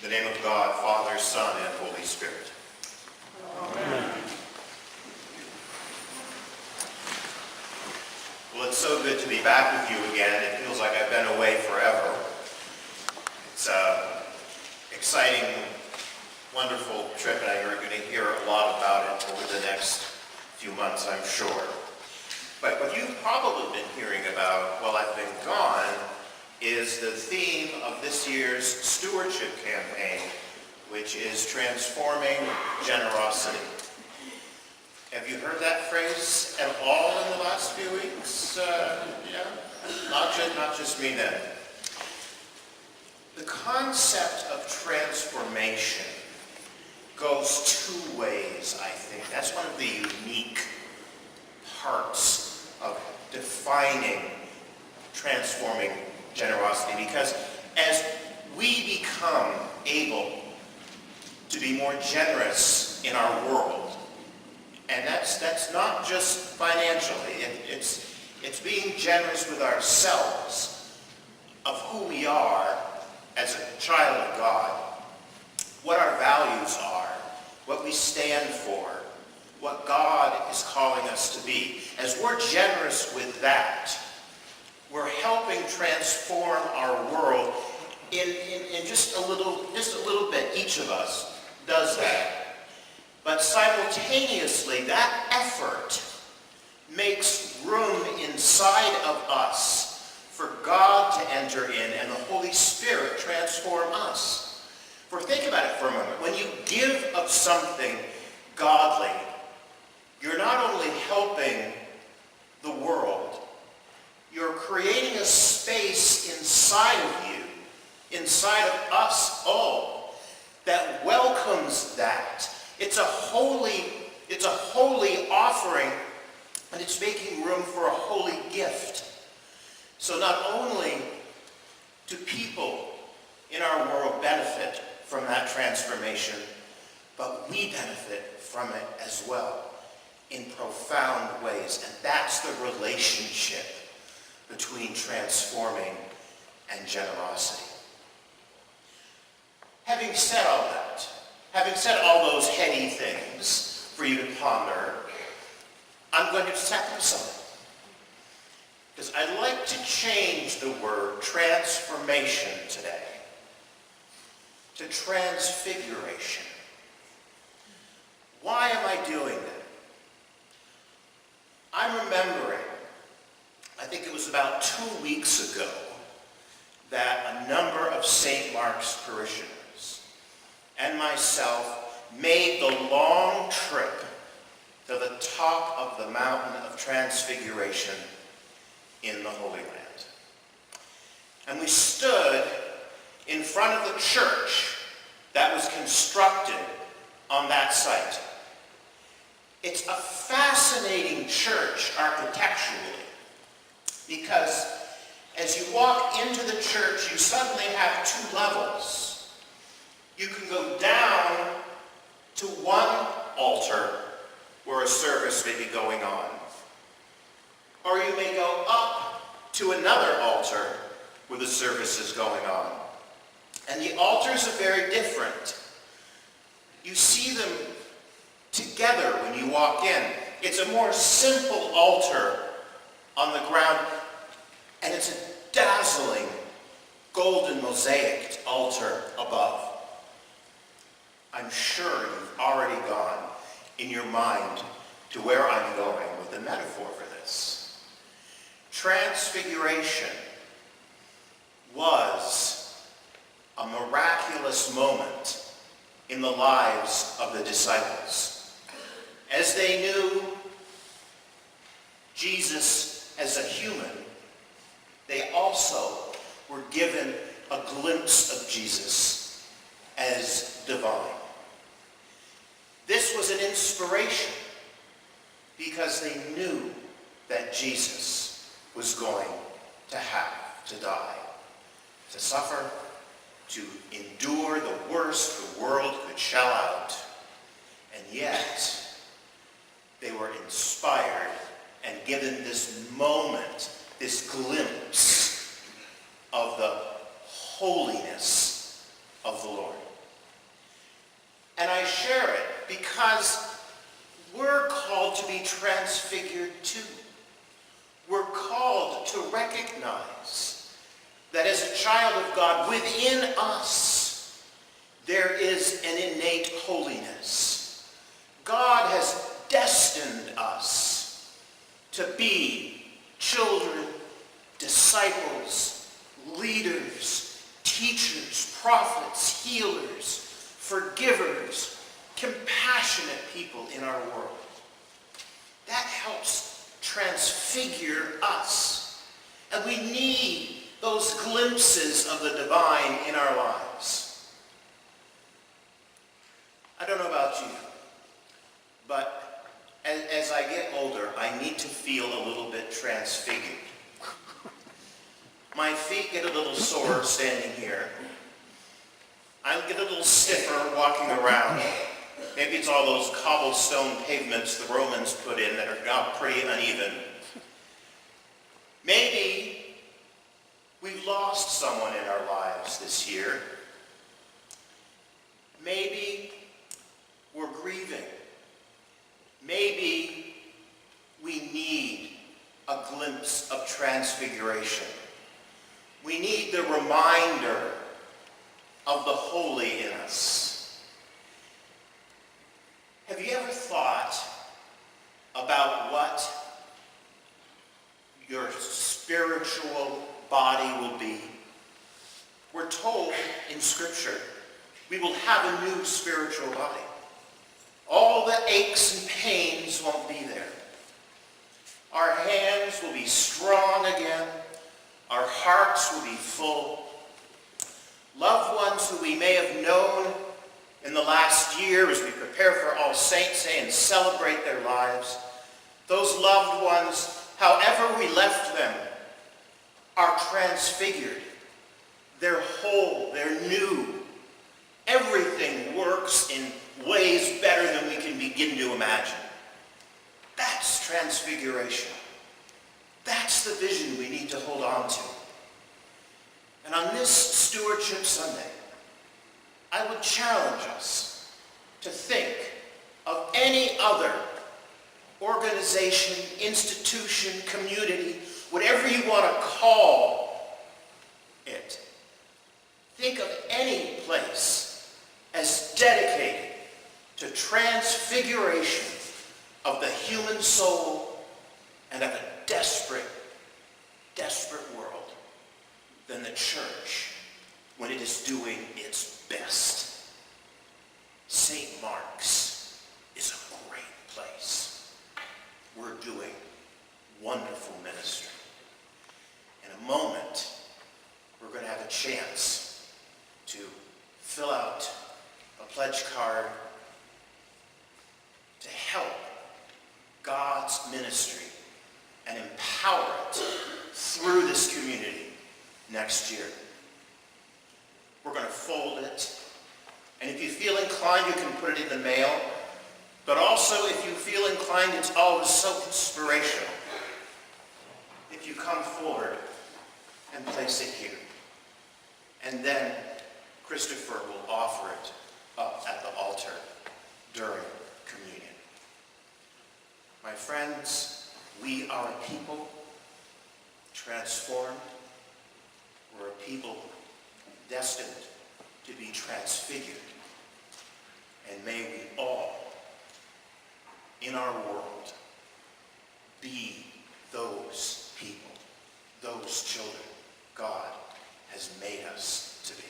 In the name of God, Father, Son, and Holy Spirit. Amen. Well, it's so good to be back with you again. It feels like I've been away forever. It's an exciting, wonderful trip, and you're going to hear a lot about it over the next few months, I'm sure. But what you've probably been hearing about while I've been gone is the theme of this year's stewardship campaign, which is transforming generosity. Have you heard that phrase at all in the last few weeks? Yeah, not just me then. The concept of transformation goes two ways, I think. That's one of the unique parts of defining transforming generosity, because as we become able to be more generous in our world, and that's not just financially, it's being generous with ourselves, of who we are as a child of God, what our values are, what we stand for, what God is calling us to be. As we're generous with that, we're helping transform our world in just a little bit. Each of us does that. But simultaneously, that effort makes room inside of us for God to enter in and the Holy Spirit transform us. For think about it for a moment. When you give of something godly, you're not only helping the world, you're creating a space inside of you, inside of us all, that welcomes that. It's a holy offering, and it's making room for a holy gift. So not only do people in our world benefit from that transformation, but we benefit from it as well in profound ways. And that's the relationship between transforming and generosity. Having said all that, having said all those heady things for you to ponder, I'm going to set them aside. Because I'd like to change the word transformation today to transfiguration. Why am I doing that? I'm remembering, I think it was about 2 weeks ago, that a number of St. Mark's parishioners and myself made the long trip to the top of the mountain of Transfiguration in the Holy Land. And we stood in front of the church that was constructed on that site. It's a fascinating church architecturally, because as you walk into the church, you suddenly have two levels. You can go down to one altar where a service may be going on, or you may go up to another altar where the service is going on. And the altars are very different. You see them together when you walk in. It's a more simple altar on the ground, and it's a dazzling golden mosaic altar above. I'm sure you've already gone in your mind to where I'm going with the metaphor for this. Transfiguration was a miraculous moment in the lives of the disciples. As they knew Jesus as a human, they also were given a glimpse of Jesus as divine. This was an inspiration because they knew that Jesus was going to have to die, to suffer, to endure the worst the world could shell out. And yet, they were inspired and given this moment, this glimpse of the holiness of the Lord. because we're called to be transfigured too. We're called to recognize that as a child of God, within us, there is an innate holiness. God has destined us to be children, disciples, leaders, teachers, prophets, healers, forgivers, compassionate people in our world. That helps transfigure us. And we need those glimpses of the divine in our lives. I don't know about you, but as I get older, I need to feel a little bit transfigured. My feet get a little sore standing here. I get a little stiffer walking around. Maybe it's all those cobblestone pavements the Romans put in that are now pretty uneven. Maybe we've lost someone in our lives this year. Maybe we're grieving. Maybe we need a glimpse of transfiguration. We need the reminder of the holy in us. Have you ever thought about what your spiritual body will be? We're told in Scripture we will have a new spiritual body. All the aches and pains won't be there. Our hands will be strong again. Our hearts will be full. Loved ones who we may have known in the last year as we prepare for All Saints' Day and celebrate their lives, those loved ones, however we left them, are transfigured. They're whole. They're new. Everything works in ways better than we can begin to imagine. That's transfiguration. That's the vision we need to hold on to. And on this Stewardship Sunday, I would challenge us to think of any other organization, institution, community, whatever you want to call it. Think of any place as dedicated to transfiguration of the human soul and of a desperate, desperate world than the church when it is doing its best. St. Mark's is a great place. We're doing wonderful ministry. In a moment, we're going to have a chance to fill out a pledge card to help God's ministry and empower it through this community next year. We're going to fold it. And if you feel inclined, you can put it in the mail. But also, if you feel inclined, it's always so inspirational if you come forward and place it here. And then Christopher will offer it up at the altar during communion. My friends, we are a people transformed. We're a people destined to be transfigured. And may we all, in our world, be those people, those children God has made us to be.